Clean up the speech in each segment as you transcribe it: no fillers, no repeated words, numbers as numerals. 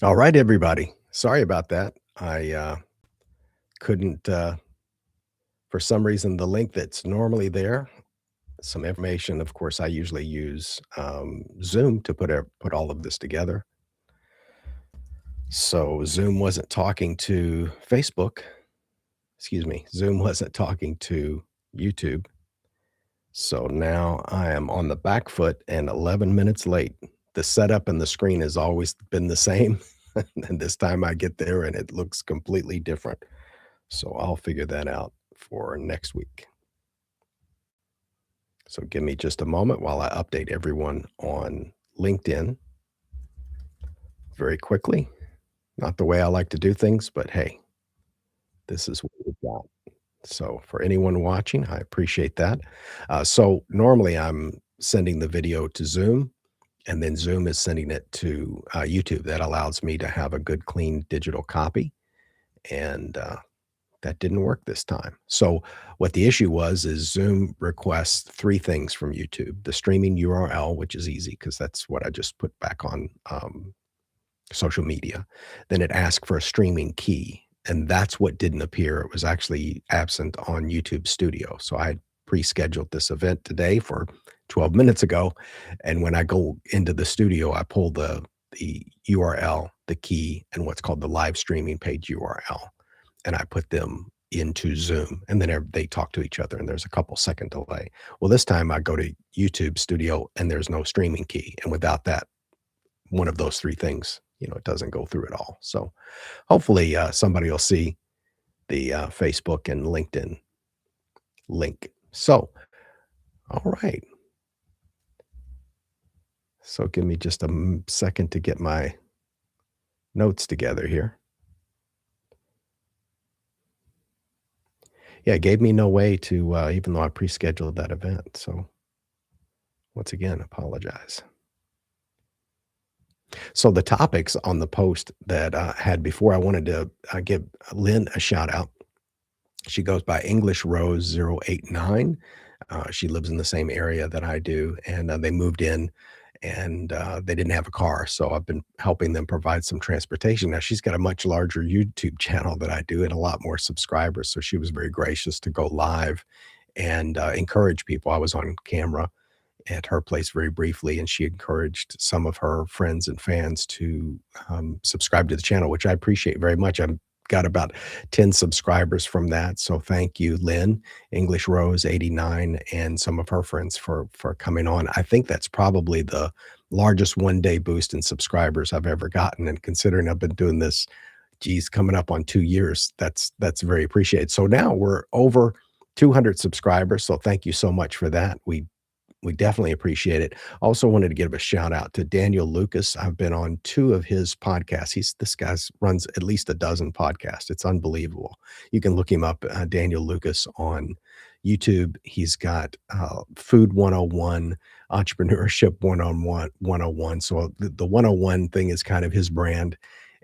All right, everybody. Sorry about that. I couldn't, for some reason, the link that's normally there, some information. Of course, I usually use Zoom to put all of this together. So Zoom wasn't talking to Facebook. Excuse me. Zoom wasn't talking to YouTube. So now I am on the back foot and 11 minutes late. The setup and the screen has always been the same. And this time I get there and it looks completely different. So I'll figure that out for next week. So give me just a moment while I update everyone on LinkedIn very quickly. Not the way I like to do things, but hey, this is what we've got. So for anyone watching, I appreciate that. So normally I'm sending the video to Zoom, and then Zoom is sending it to YouTube. That allows me to have a good, clean digital copy. And that didn't work this time. So what the issue was is Zoom requests 3 things from YouTube: the streaming URL, which is easy because that's what I just put back on social media. Then it asked for a streaming key, and that's what didn't appear. It was actually absent on YouTube Studio. So I pre-scheduled this event today for 12 minutes ago, and when I go into the studio, I pull the URL, the key, and what's called the live streaming page URL, and I put them into Zoom, and then they talk to each other, and there's a couple second delay. Well, this time I go to YouTube Studio, and there's no streaming key, and without that, one of those 3 things, it doesn't go through at all. So hopefully, somebody will see the Facebook and LinkedIn link. So, all right. So give me just a second to get my notes together here. Yeah, it gave me no way to, even though I pre-scheduled that event. So once again, apologize. So the topics on the post that I had before, I wanted to give Lynn a shout out. She goes by English Rose 089. She lives in the same area that I do, and they moved in and they didn't have a car. So I've been helping them provide some transportation. Now, she's got a much larger YouTube channel than I do and a lot more subscribers. So she was very gracious to go live and encourage people. I was on camera at her place very briefly, and she encouraged some of her friends and fans to subscribe to the channel, which I appreciate very much. I've got about 10 subscribers from that. So thank you, Lynn, English Rose 89, and some of her friends for coming on. I think that's probably the largest one-day boost in subscribers I've ever gotten. And considering I've been doing this, geez, coming up on 2 years, that's very appreciated. So now we're over 200 subscribers. So thank you so much for that. We definitely appreciate it. Also wanted to give a shout out to Daniel Lucas. I've been on 2 of his podcasts. This guy runs at least a dozen podcasts. It's unbelievable. You can look him up, Daniel Lucas, on YouTube. He's got Food 101, Entrepreneurship 101. So the 101 thing is kind of his brand.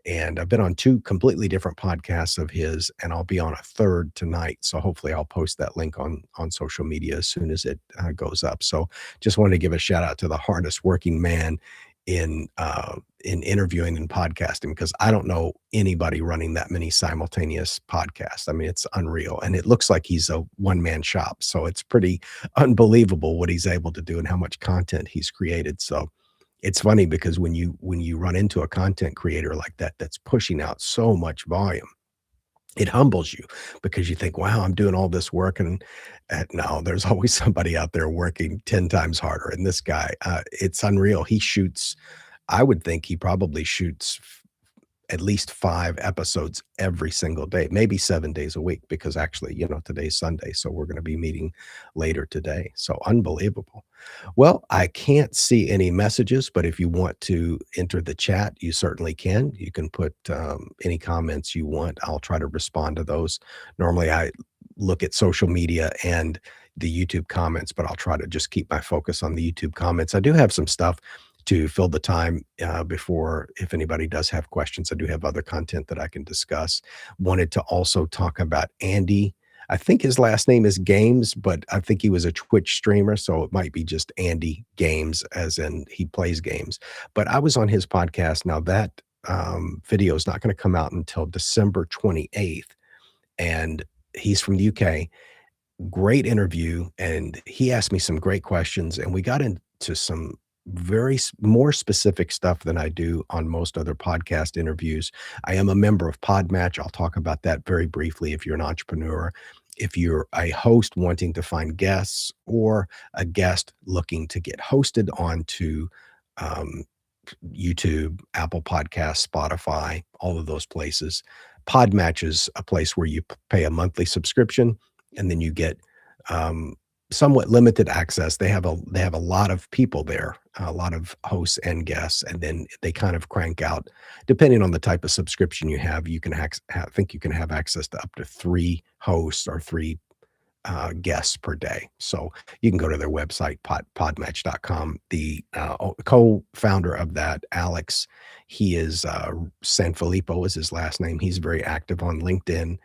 And I've been on 2 completely different podcasts of his, and I'll be on a 3rd tonight. So hopefully I'll post that link on social media as soon as it goes up. So just wanted to give a shout out to the hardest working man in interviewing and podcasting, because I don't know anybody running that many simultaneous podcasts. I mean, it's unreal. And it looks like he's a one-man shop. So it's pretty unbelievable what he's able to do and how much content he's created. So it's funny because when you run into a content creator like that, that's pushing out so much volume, it humbles you because you think, wow, I'm doing all this work. And no, there's always somebody out there working 10 times harder. And this guy, it's unreal. He shoots, I would think he probably shoots at least 5 episodes every single day, maybe 7 days a week, because actually, today's Sunday. So we're going to be meeting later today. So unbelievable. Well, I can't see any messages, but if you want to enter the chat, you certainly can. You can put any comments you want. I'll try to respond to those. Normally I look at social media and the YouTube comments, but I'll try to just keep my focus on the YouTube comments. I do have some stuff to fill the time before, if anybody does have questions. I do have other content that I can discuss. Wanted to also talk about Andy. I think his last name is Games, but I think he was a Twitch streamer, so it might be just Andy Games, as in he plays games. But I was on his podcast. Now that video is not gonna come out until December 28th, and he's from the UK. Great interview, and he asked me some great questions, and we got into some more specific stuff than I do on most other podcast interviews. I am a member of Podmatch. I'll talk about that very briefly if you're an entrepreneur. If you're a host wanting to find guests or a guest looking to get hosted onto um, YouTube, Apple Podcasts, Spotify, all of those places. Podmatch is a place where you pay a monthly subscription, and then you get um, somewhat limited access. They have a lot of people there, a lot of hosts and guests, and then they kind of crank out, depending on the type of subscription you have. You can I think you can have access to up to 3 hosts or 3 guests per day. So you can go to their website, podmatch.com. The co-founder of that, Alex, he is Sanfilippo is his last name. He's very active on LinkedIn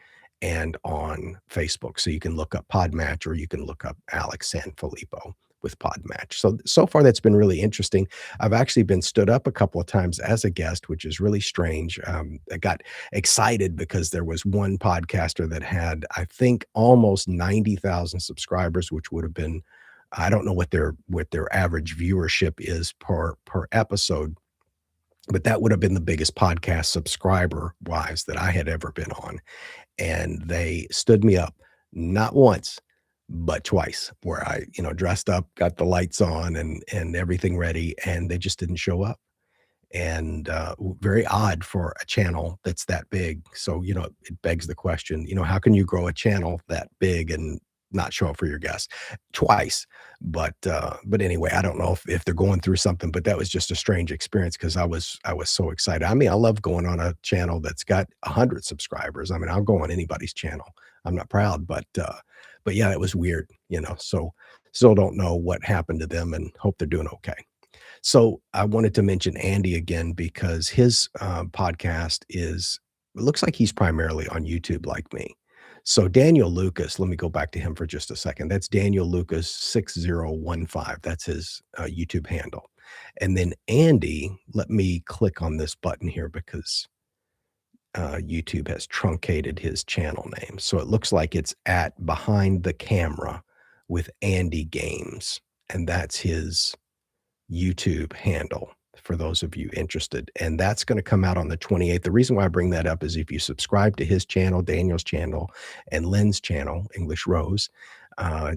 and on Facebook. So you can look up Podmatch or you can look up Alex Sanfilippo with Podmatch. So far that's been really interesting. I've actually been stood up a couple of times as a guest, which is really strange. I got excited because there was one podcaster that had, I think, almost 90,000 subscribers, which would have been, I don't know what their average viewership is per episode, but that would have been the biggest podcast subscriber wise that I had ever been on. And they stood me up not once, but twice, where I, dressed up, got the lights on and everything ready, and they just didn't show up. And very odd for a channel that's that big. So, it begs the question, how can you grow a channel that big and not show up for your guests? Twice. But anyway, I don't know if they're going through something, but that was just a strange experience because I was so excited. I mean, I love going on a channel that's got 100 subscribers. I mean, I'll go on anybody's channel. I'm not proud, but yeah, it was weird, so still don't know what happened to them and hope they're doing okay. So I wanted to mention Andy again because his podcast it looks like he's primarily on YouTube like me. So Daniel Lucas, let me go back to him for just a second. That's Daniel Lucas 6015. That's his YouTube handle. And then Andy, let me click on this button here because YouTube has truncated his channel name. So it looks like it's at Behind the Camera with Andy Games. And that's his YouTube handle for those of you interested. And that's going to come out on the 28th. The reason why I bring that up is if you subscribe to his channel, Daniel's channel, and Lynn's channel, English Rose,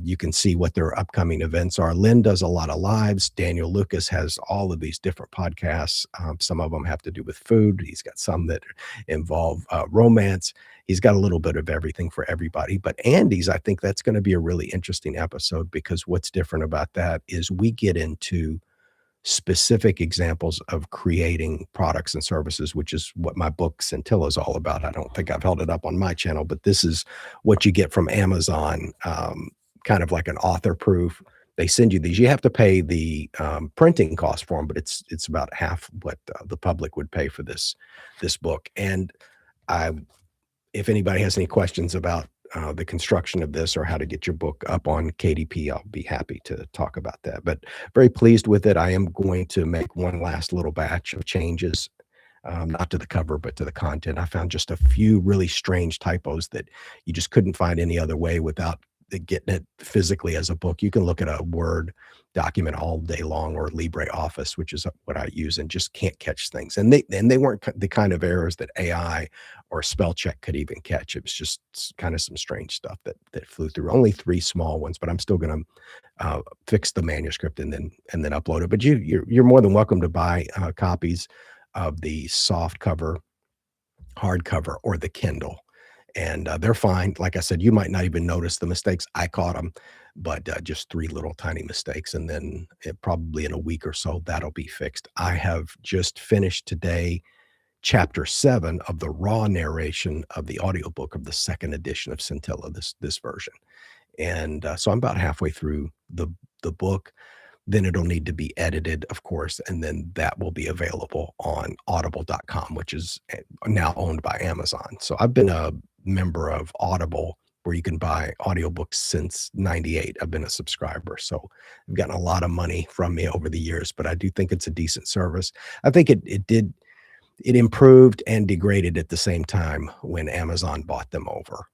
you can see what their upcoming events are. Lynn does a lot of lives. Daniel Lucas has all of these different podcasts. Some of them have to do with food. He's got some that involve romance. He's got a little bit of everything for everybody. But Andy's, I think that's going to be a really interesting episode because what's different about that is we get into specific examples of creating products and services, which is what my book Scintilla is all about. I don't think I've held it up on my channel, but this is what you get from Amazon, kind of like an author proof. They send you these. You have to pay the printing cost for them, but it's about half what the public would pay for this book. And I, if anybody has any questions about the construction of this or how to get your book up on KDP, I'll be happy to talk about that. But very pleased with it. I am going to make one last little batch of changes, not to the cover, but to the content. I found just a few really strange typos that you just couldn't find any other way without getting it physically as a book. You can look at a Word document all day long or LibreOffice, which is what I use, and just can't catch things. And they weren't the kind of errors that AI or spell check could even catch. It was just kind of some strange stuff that flew through. Only 3 small ones, but I'm still going to fix the manuscript and then upload it. But you're more than welcome to buy copies of the soft cover, hardcover, or the Kindle. And they're fine. Like I said, you might not even notice the mistakes. I caught them, but just 3 little tiny mistakes. And then probably in a week or so, that'll be fixed. I have just finished today chapter 7 of the raw narration of the audiobook of the 2nd edition of Scintilla, this version. And so I'm about halfway through the book. Then it'll need to be edited, of course, and then that will be available on audible.com, which is now owned by Amazon. So I've been a member of Audible, where you can buy audiobooks since 98. I've been a subscriber. So I've gotten a lot of money from me over the years, but I do think it's a decent service. I think it did it improved and degraded at the same time when Amazon bought them over.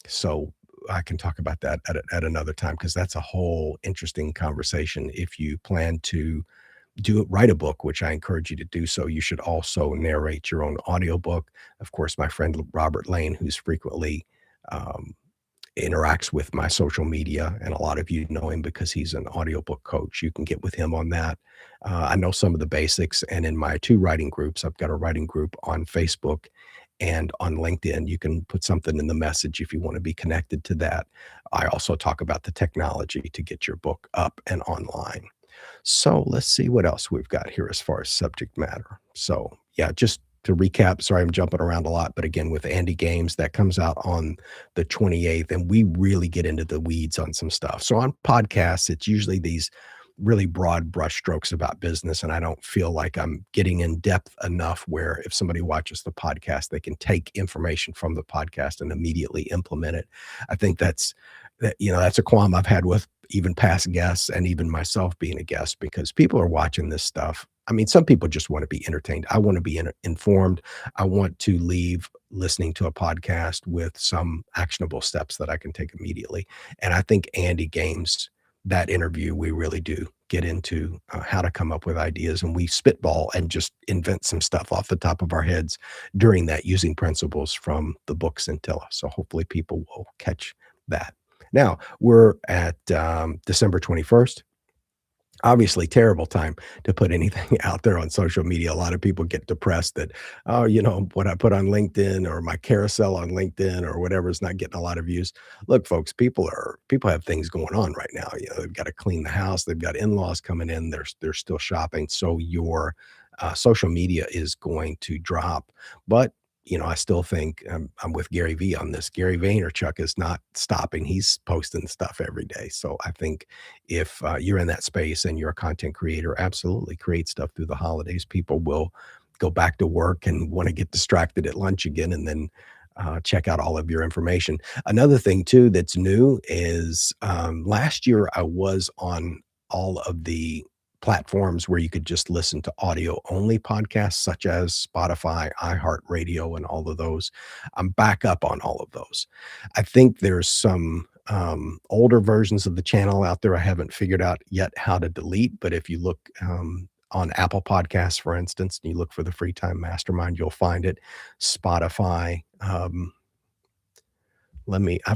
So I can talk about that at another time because that's a whole interesting conversation. If you plan to write a book, which I encourage you to do so, you should also narrate your own audiobook. Of course, my friend Robert Lane, who's frequently um, interacts with my social media, and a lot of you know him because he's an audiobook coach. You can get with him on that. I know some of the basics, and in my 2 writing groups, I've got a writing group on Facebook and on LinkedIn. You can put something in the message if you wanna be connected to that. I also talk about the technology to get your book up and online. So let's see what else we've got here as far as subject matter. So, yeah, just to recap, sorry I'm jumping around a lot, but again, with Andy Games, that comes out on the 28th, and we really get into the weeds on some stuff. So on podcasts, it's usually these really broad brushstrokes about business, and I don't feel like I'm getting in depth enough where if somebody watches the podcast, they can take information from the podcast and immediately implement it. I think that's a qualm I've had with even past guests and even myself being a guest because people are watching this stuff. I mean, some people just want to be entertained. I want to be informed. I want to leave listening to a podcast with some actionable steps that I can take immediately. And I think Andy Games, that interview, we really do get into how to come up with ideas, and we spitball and just invent some stuff off the top of our heads during that using principles from the book Scintilla. So hopefully people will catch that. Now, we're at December 21st. Obviously, terrible time to put anything out there on social media. A lot of people get depressed that, oh, what I put on LinkedIn or my carousel on LinkedIn or whatever is not getting a lot of views. Look, folks, people have things going on right now. They've got to clean the house. They've got in-laws coming in. They're still shopping. So your social media is going to drop. But I still think I'm with Gary V on this. Gary Vaynerchuk is not stopping. He's posting stuff every day. So I think if you're in that space and you're a content creator, absolutely create stuff through the holidays. People will go back to work and want to get distracted at lunch again and then check out all of your information. Another thing, too, that's new is last year I was on all of the platforms where you could just listen to audio only podcasts, such as Spotify, iHeartRadio, and all of those. I'm back up on all of those. I think there's some older versions of the channel out there I haven't figured out yet how to delete. But if you look on Apple Podcasts, for instance, and you look for the Free Time Mastermind, you'll find it. Spotify. I've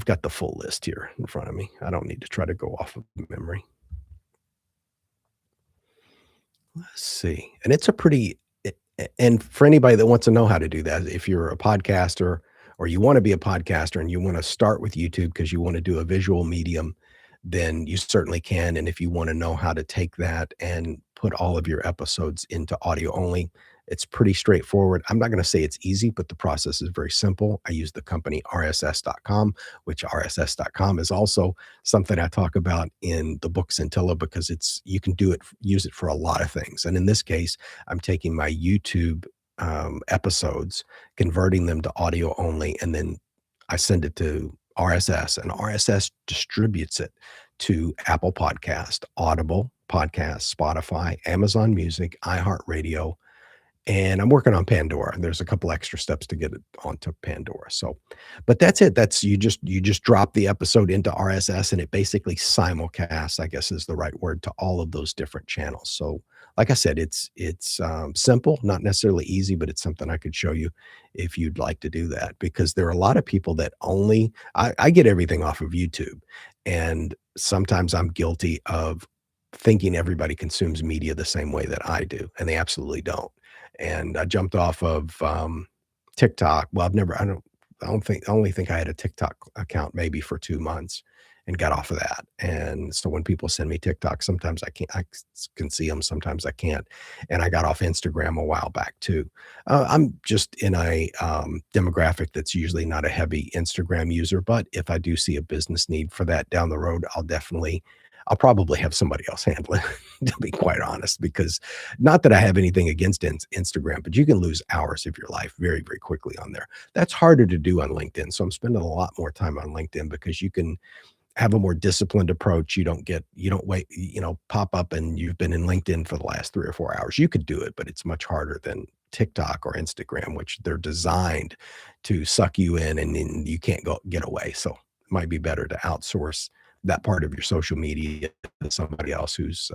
got the full list here in front of me. I don't need to try to go off of memory. Let's see. And it's a pretty and for anybody that wants to know how to do that, if you're a podcaster or you want to be a podcaster and you want to start with YouTube because you want to do a visual medium, then you certainly can. And if you want to know how to take that and put all of your episodes into audio only, it's pretty straightforward. I'm not going to say it's easy, but the process is very simple. I use the company RSS.com, which RSS.com is also something I talk about in the book Scintilla because you can use it for a lot of things. And in this case, I'm taking my YouTube episodes, converting them to audio only, and then I send it to RSS, and RSS distributes it to Apple Podcast, Audible Podcast, Spotify, Amazon Music, iHeartRadio, and I'm working on Pandora. There's a couple extra steps to get it onto Pandora. So, but that's it. You just drop the episode into RSS and it basically simulcasts, I guess is the right word, to all of those different channels. So, like I said, it's simple, not necessarily easy, but it's something I could show you if you'd like to do that. Because there are a lot of people that I get everything off of YouTube, and sometimes I'm guilty of thinking everybody consumes media the same way that I do, and they absolutely don't. And I jumped off of TikTok. Well, I only think I had a TikTok account maybe for 2 months and got off of that. And so when people send me TikTok, sometimes I can see them, sometimes I can't. And I got off Instagram a while back too. I'm just in a demographic that's usually not a heavy Instagram user, but if I do see a business need for that down the road, I'll probably have somebody else handle it, to be quite honest, because not that I have anything against Instagram, but you can lose hours of your life very, very quickly on there. That's harder to do on LinkedIn. So I'm spending a lot more time on LinkedIn because you can have a more disciplined approach. You don't wait, pop up and you've been in LinkedIn for the last 3 or 4 hours. You could do it, but it's much harder than TikTok or Instagram, which they're designed to suck you in and then you can't go get away. So it might be better to outsource that part of your social media to somebody else who's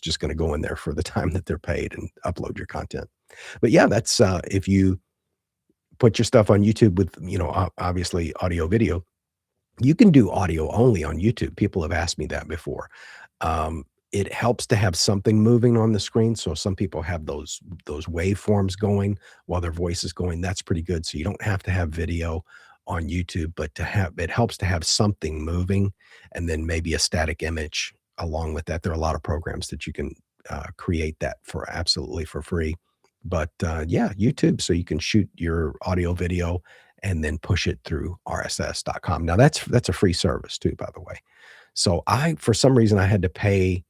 just going to go in there for the time that they're paid and upload your content. But yeah, that's if you put your stuff on YouTube with, obviously audio video, you can do audio only on YouTube. People have asked me that before. It helps to have something moving on the screen. So some people have those waveforms going while their voice is going. That's pretty good. So you don't have to have video on YouTube, but it helps to have something moving and then maybe a static image along with that. There are a lot of programs that you can create that for absolutely for free. But yeah, YouTube, so you can shoot your audio video and then push it through rss.com. Now that's a free service too, by the way. So for some reason, I had to pay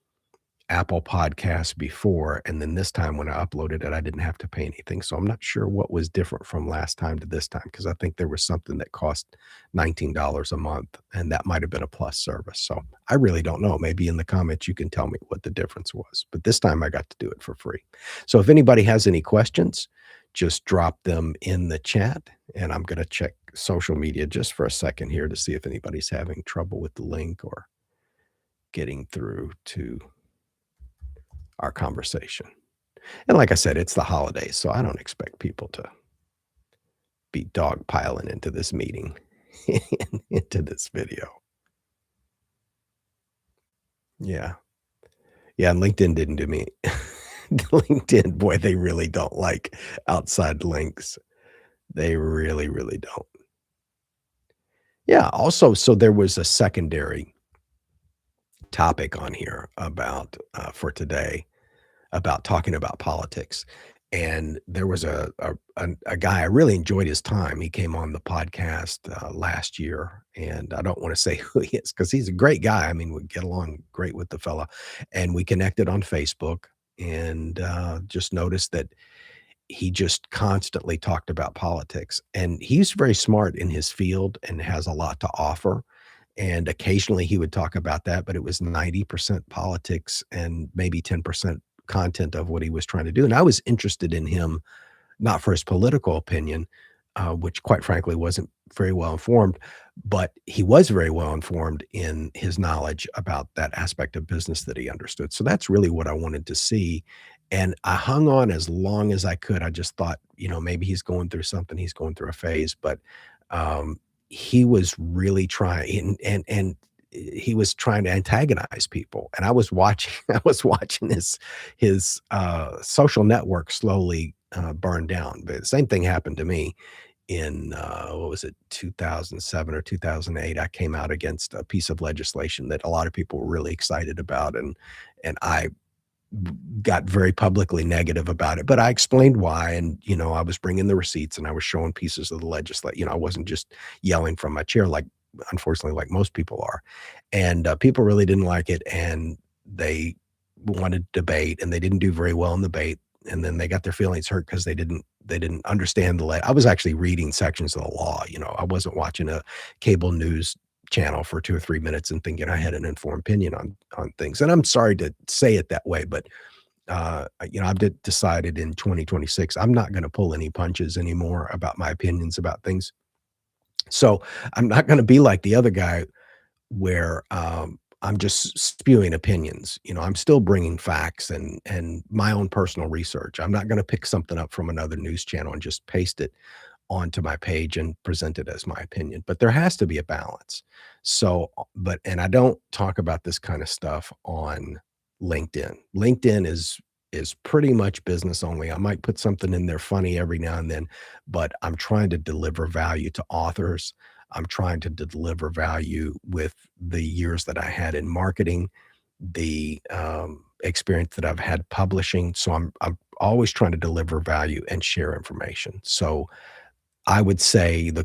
Apple Podcasts before, and then this time when I uploaded it, I didn't have to pay anything. So I'm not sure what was different from last time to this time because I think there was something that cost $19 a month, and that might have been a plus service. So I really don't know. Maybe in the comments you can tell me what the difference was. But this time I got to do it for free. So if anybody has any questions, just drop them in the chat, and I'm going to check social media just for a second here to see if anybody's having trouble with the link or getting through to our conversation. And like I said, it's the holidays, so I don't expect people to be dogpiling into this meeting, into this video. Yeah. Yeah, and LinkedIn didn't do me. LinkedIn, boy, they really don't like outside links. They really, really don't. Yeah, also, so there was a secondary topic on here about, for today, about talking about politics. And there was a guy, I really enjoyed his time. He came on the podcast last year, and I don't want to say who he is because he's a great guy. I mean, we get along great with the fella, and we connected on Facebook, and just noticed that he just constantly talked about politics. And he's very smart in his field and has a lot to offer. And occasionally he would talk about that, but it was 90% politics and maybe 10% content of what he was trying to do. And I was interested in him, not for his political opinion, which quite frankly wasn't very well informed, but he was very well informed in his knowledge about that aspect of business that he understood. So that's really what I wanted to see. And I hung on as long as I could. I just thought, maybe he's going through something, he's going through a phase, but um, he was really trying and he was trying to antagonize people. And I was watching, I was watching his social network slowly burn down. But the same thing happened to me in what was it, 2007 or 2008. I came out against a piece of legislation that a lot of people were really excited about, and I got very publicly negative about it, but I explained why. And, I was bringing the receipts and I was showing pieces of the legislation. I wasn't just yelling from my chair, unfortunately, like most people are. And people really didn't like it. And they wanted debate, and they didn't do very well in the debate. And then they got their feelings hurt because they didn't understand I was actually reading sections of the law. I wasn't watching a cable news channel for 2 or 3 minutes and thinking I had an informed opinion on things. And I'm sorry to say it that way, but I've decided in 2026 I'm not going to pull any punches anymore about my opinions about things. So I'm not going to be like the other guy where I'm just spewing opinions. I'm still bringing facts and my own personal research. I'm not going to pick something up from another news channel and just paste it onto my page and present it as my opinion. But there has to be a balance. So, and I don't talk about this kind of stuff on LinkedIn. LinkedIn is pretty much business only. I might put something in there funny every now and then, but I'm trying to deliver value to authors. I'm trying to deliver value with the years that I had in marketing, the experience that I've had publishing. So I'm always trying to deliver value and share information. So I would say the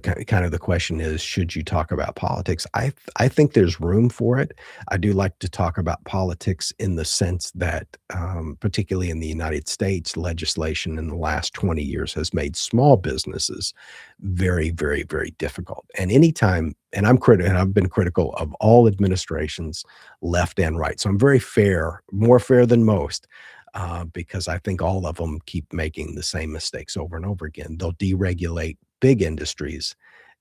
question is, should you talk about politics? I think there's room for it. I do like to talk about politics in the sense that, particularly in the United States, legislation in the last 20 years has made small businesses very, very, very difficult. And anytime, and I've been critical of all administrations, left and right. So I'm very fair, more fair than most because I think all of them keep making the same mistakes over and over again. They'll deregulate big industries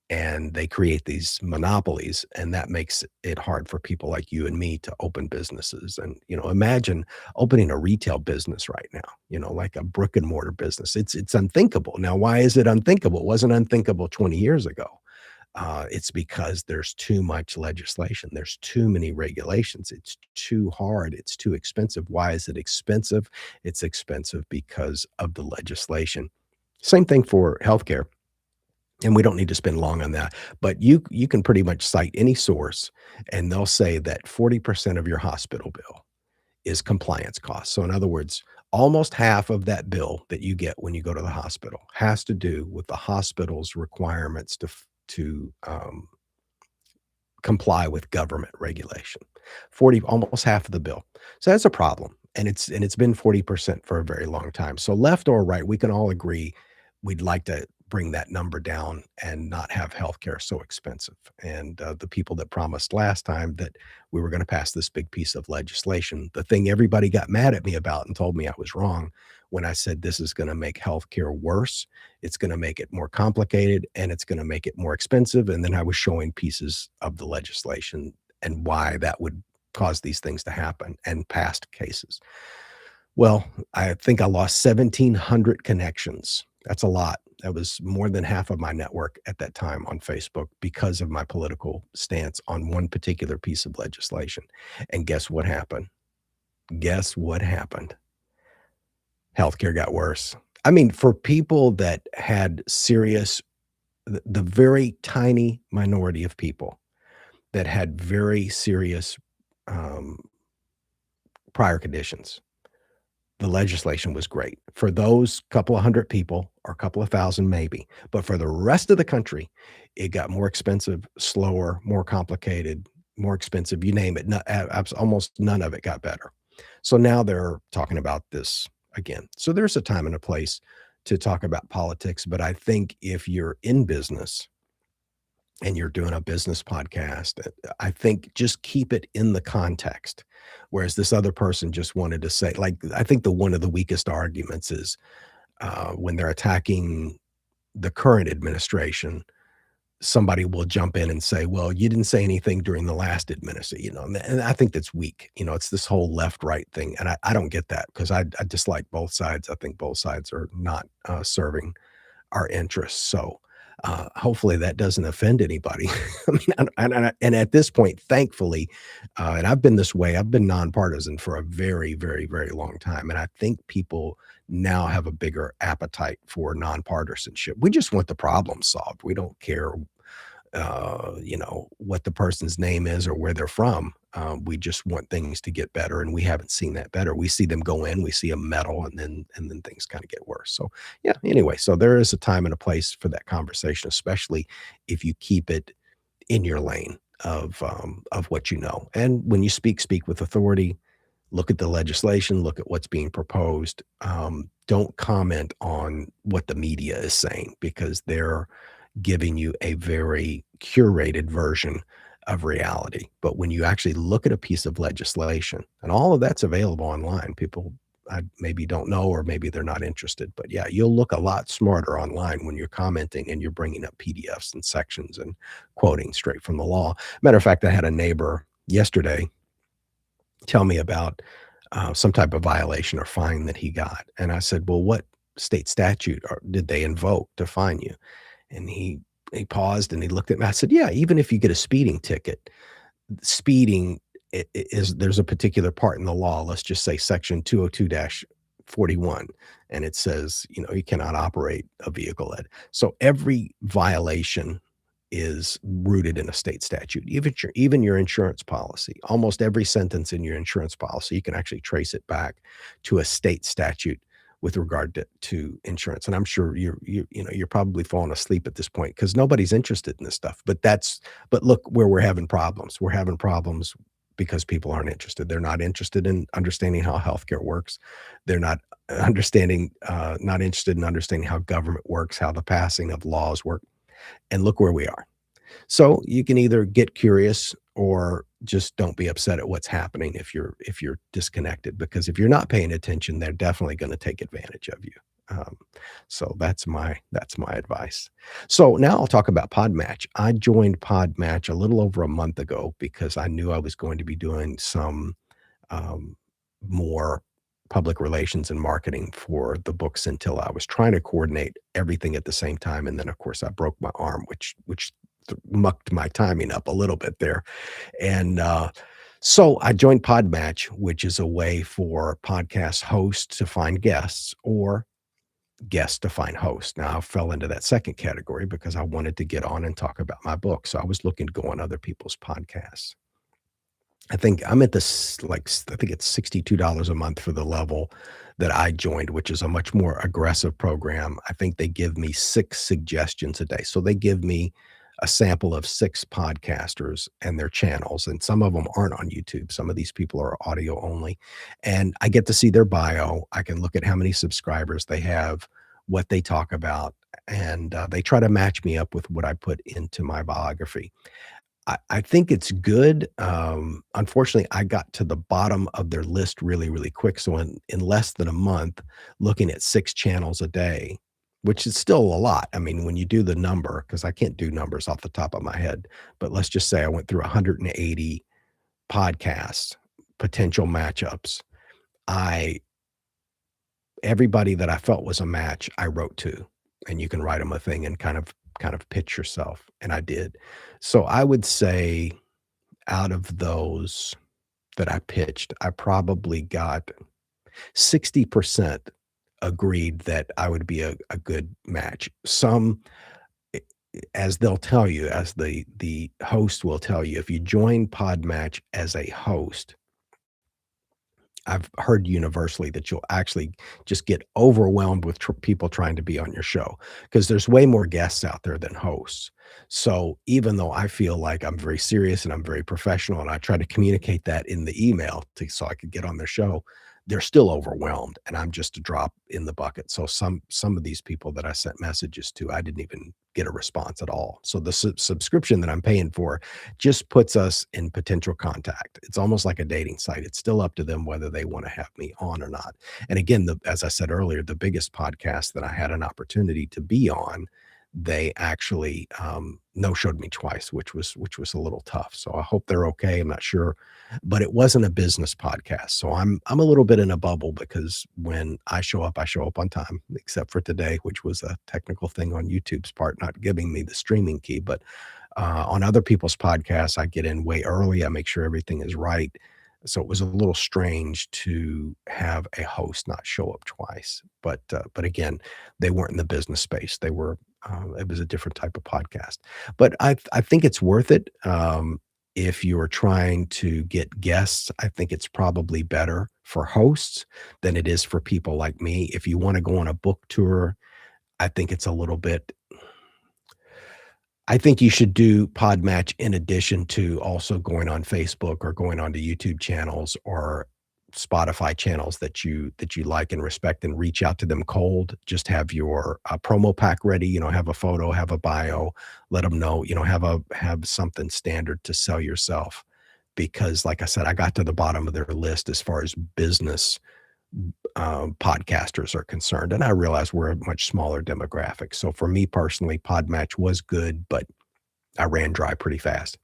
and they create these monopolies, and that makes it hard for people like you and me to open businesses. And imagine opening a retail business right now, like a brick and mortar business. It's unthinkable. Now, why is it unthinkable? It wasn't unthinkable 20 years ago. It's because there's too much legislation, there's too many regulations, it's too hard, it's too expensive. Why is it expensive? It's expensive because of the legislation. Same thing for healthcare, and we don't need to spend long on that, but you can pretty much cite any source, and they'll say that 40% of your hospital bill is compliance costs. So in other words, almost half of that bill that you get when you go to the hospital has to do with the hospital's requirements to comply with government regulation. 40, almost half of the bill. So that's a problem. And it's been 40% for a very long time. So left or right, we can all agree we'd like to bring that number down and not have healthcare so expensive. And the people that promised last time that we were going to pass this big piece of legislation, the thing everybody got mad at me about and told me I was wrong when I said this is going to make healthcare worse, it's going to make it more complicated, and it's going to make it more expensive. And then I was showing pieces of the legislation and why that would cause these things to happen and past cases. Well, I think I lost 1,700 connections. That's a lot. That was more than half of my network at that time on Facebook because of my political stance on one particular piece of legislation. And guess what happened? Guess what happened? Healthcare got worse. I mean, for people that had serious, the very tiny minority of people that had very serious um, prior conditions, the legislation was great. For those couple of hundred people or a couple of thousand maybe, but for the rest of the country, it got more expensive, slower, more complicated, more expensive, you name it. No, almost none of it got better. So now they're talking about this again. So there's a time and a place to talk about politics, but I think if you're in business and you're doing a business podcast, I think just keep it in the context. Whereas this other person just wanted to say, like, I think the one of the weakest arguments is when they're attacking the current administration, somebody will jump in and say, well, you didn't say anything during the last administration, and I think that's weak. It's this whole left right thing. And I don't get that because I dislike both sides. I think both sides are not serving our interests. So hopefully that doesn't offend anybody. I mean, and at this point, thankfully, and I've been this way, I've been nonpartisan for a very, very, very long time. And I think people now have a bigger appetite for nonpartisanship. We just want the problem solved. We don't care what the person's name is or where they're from. We just want things to get better, and we haven't seen that better. We see them go in, we see them meddle, and then things kind of get worse. So yeah, anyway, so there is a time and a place for that conversation, especially if you keep it in your lane of what you know. And when you speak with authority. Look at the legislation, look at what's being proposed. Don't comment on what the media is saying because they're giving you a very curated version of reality. But when you actually look at a piece of legislation, and all of that's available online, people maybe don't know or maybe they're not interested. But yeah, you'll look a lot smarter online when you're commenting and you're bringing up PDFs and sections and quoting straight from the law. Matter of fact, I had a neighbor yesterday tell me about some type of violation or fine that he got. And I said, well, what state statute did they invoke to fine you? And he paused and he looked at me. I said, yeah, even if you get a speeding ticket, speeding is there's a particular part in the law. Let's just say section 202-41. And it says, you cannot operate a vehicle so every violation is rooted in a state statute. Even your insurance policy, almost every sentence in your insurance policy, you can actually trace it back to a state statute with regard to insurance. And I'm sure you're probably falling asleep at this point because nobody's interested in this stuff. But look where we're having problems. We're having problems because people aren't interested. They're not interested in understanding how healthcare works. They're not interested in understanding how government works, how the passing of laws work. And look where we are. So you can either get curious or just don't be upset at what's happening if you're disconnected, because if you're not paying attention, they're definitely gonna take advantage of you. Um, so that's my advice. So now I'll talk about Podmatch. I joined Podmatch a little over a month ago because I knew I was going to be doing some um, more public relations and marketing for the book Scintilla. I was trying to coordinate everything at the same time, and then of course I broke my arm, which mucked my timing up a little bit there. And so I joined Podmatch, which is a way for podcast hosts to find guests or guests to find hosts. Now I fell into that second category because I wanted to get on and talk about my book. So I was looking to go on other people's podcasts. I think I'm at this I think it's $62 a month for the level that I joined, which is a much more aggressive program. I think they give me 6 suggestions a day. So they give me a sample of 6 podcasters and their channels, and some of them aren't on YouTube. Some of these people are audio only, and I get to see their bio. I can look at how many subscribers they have, what they talk about, and, they try to match me up with what I put into my biography. I think it's good. Unfortunately, I got to the bottom of their list really, really quick. So in less than a month, looking at 6 channels a day, which is still a lot. I mean, when you do the number, because I can't do numbers off the top of my head, but let's just say I went through 180 podcasts, potential matchups. I Everybody that I felt was a match, I wrote to, and you can write them a thing and kind of pitch yourself, and I did. So I would say out of those that I pitched, I probably got 60% agreed that I would be a good match. Some, a as they'll tell you, as the host will tell you, if you join Podmatch as a host, I've heard universally that you'll actually just get overwhelmed with people trying to be on your show because there's way more guests out there than hosts. So even though I feel like I'm very serious and I'm very professional and I try to communicate that in the email so I could get on their show, they're still overwhelmed and I'm just a drop in the bucket. So some of these people that I sent messages to, I didn't even get a response at all. So the subscription that I'm paying for just puts us in potential contact. It's almost like a dating site. It's still up to them whether they want to have me on or not. And again, as I said earlier, the biggest podcast that I had an opportunity to be on, they actually no showed me twice, which was a little tough. So I hope they're okay. I'm not sure, but it wasn't a business podcast. So I'm a little bit in a bubble because when I show up on time, except for today, which was a technical thing on YouTube's part, not giving me the streaming key. But on other people's podcasts, I get in way early. I make sure everything is right. So it was a little strange to have a host not show up twice. But again, they weren't in the business space. They were. It was a different type of podcast. But I think it's worth it. If you're trying to get guests, I think it's probably better for hosts than it is for people like me. If you want to go on a book tour, I think it's a little bit I think you should do Podmatch in addition to also going on Facebook or going onto YouTube channels or Spotify channels that you like and respect and reach out to them cold. Just have your promo pack ready, have a photo, have a bio, let them know, have something standard to sell yourself. Because like I said, I got to the bottom of their list as far as business podcasters are concerned. And I realize we're a much smaller demographic. So for me personally, Podmatch was good, but I ran dry pretty fast.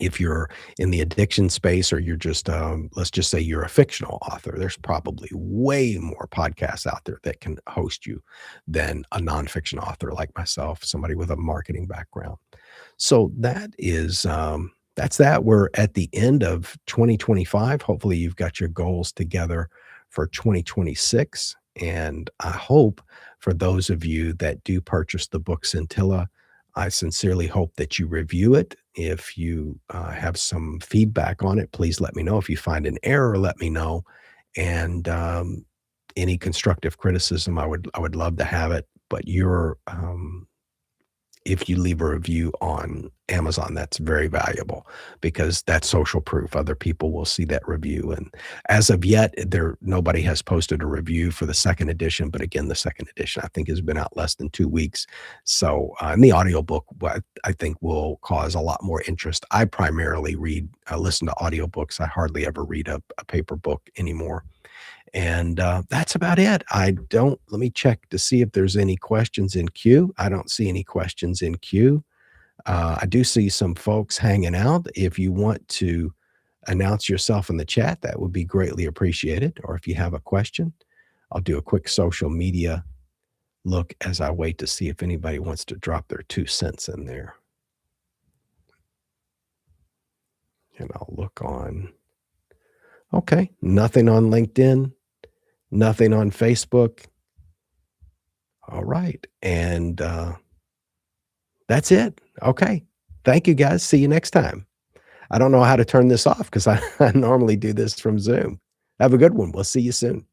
If you're in the addiction space or you're just, let's just say you're a fictional author, there's probably way more podcasts out there that can host you than a nonfiction author like myself, somebody with a marketing background. So that's that. We're at the end of 2025. Hopefully you've got your goals together for 2026. And I hope for those of you that do purchase the book Scintilla, I sincerely hope that you review it. If you have some feedback on it, please let me know. If you find an error, let me know. And any constructive criticism, I would love to have it. But if you leave a review on Amazon, that's very valuable because that's social proof. Other people will see that review, and as of yet, there nobody has posted a review for the 2nd edition, but again, the 2nd edition, I think, has been out less than 2 weeks. So, and the audiobook, I think, will cause a lot more interest. I primarily listen to audiobooks. I hardly ever read a paper book anymore. And, that's about it. I don't let me check to see if there's any questions in queue. I don't see any questions in queue. I do see some folks hanging out. If you want to announce yourself in the chat, that would be greatly appreciated. Or if you have a question, I'll do a quick social media look as I wait to see if anybody wants to drop their 2 cents in there. And I'll look on okay, nothing on LinkedIn, nothing on Facebook. All right, and, that's it. Okay. Thank you, guys. See you next time. I don't know how to turn this off because I I normally do this from Zoom. Have a good one. We'll see you soon.